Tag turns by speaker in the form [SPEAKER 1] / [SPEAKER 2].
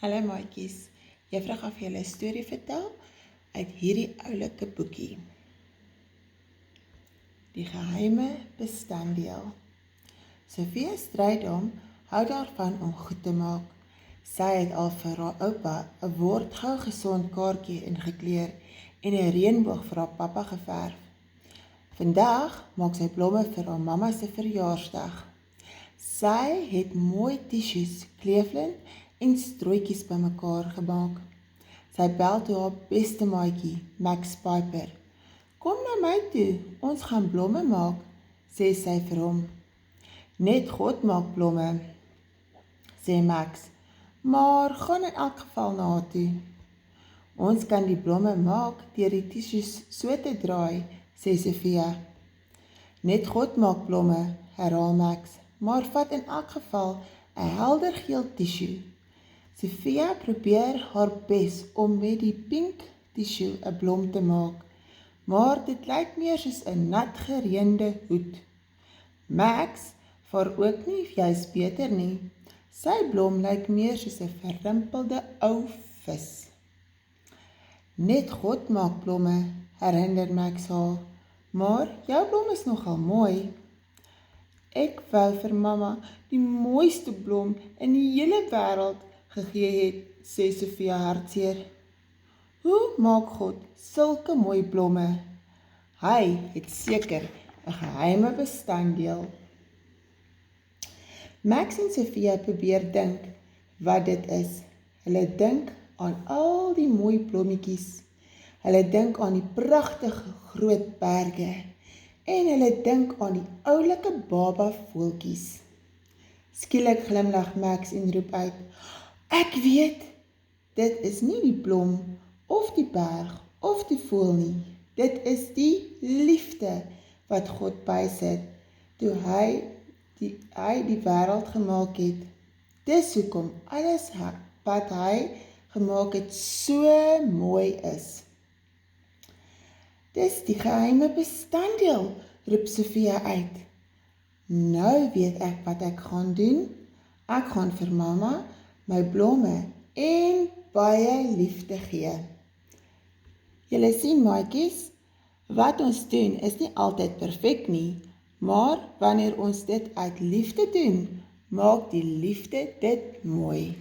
[SPEAKER 1] Hallo maatjies, juffrou gaan vir julle 'n storie vertel uit hierdie oulike boekie. Die geheime bestanddeel. Sofia Strydom hou daarvan om goed te maak. Sy het al vir haar oupa 'n wordgou gesond kaartjie ingekleer en 'n reënboog vir haar pappa geverf. Vandag maak sy blomme vir haar mamma se verjaarsdag. Sy het mooi tissues, kleeflint en strooitjies bymekaar gemaak. Sy bel toe haar beste maatjie, Max Piper. Kom na my toe, ons gaan blomme maak, sê sy vir hom. Net God maak blomme, sê Max, maar gaan in elk geval na haar toe. Ons kan die blomme maak deur die tissues so te draai, sê Sofia. Net God maak blomme, herhaal Max, maar vat in elk geval 'n helder geel tissue. Sofia probeer haar bes om met die pink tissue 'n blom te maak, maar dit lyk meer soos 'n nat gereende hoed. Max vaar ook nie juis beter nie. Sy blom lyk meer soos 'n verrimpelde ou vis. Net God maak blomme, herinner Max haar, maar jou blom is nogal mooi. Ek wou vir mamma die mooiste blom in die hele wêreld gegee het, sê Sofia hartseer. Hoe maak God sulke mooi blomme? Hy het seker 'n geheime bestanddeel. Max en Sofia probeer dink wat dit is. Hulle dink aan al die mooi blommetjies. Hulle dink aan die pragtige groot berge. En hulle dink aan die oulike baba voeltjies. Skielik glimlag Max en roep uit, ek weet, dit is nie die blom, of die berg, of die voël nie. Dit is die liefde wat God bysit, toe hy die wêreld gemaak het. Dis hoekom alles wat hy gemaak het so mooi is. Dis die geheime bestanddeel, roep Sofia uit. Nou weet ek wat ek gaan doen. Ek gaan vir mamma my blomme en baie liefde gee. Julle sien maatjies, wat ons doen is nie altyd perfek nie, maar wanneer ons dit uit liefde doen, maak die liefde dit mooi.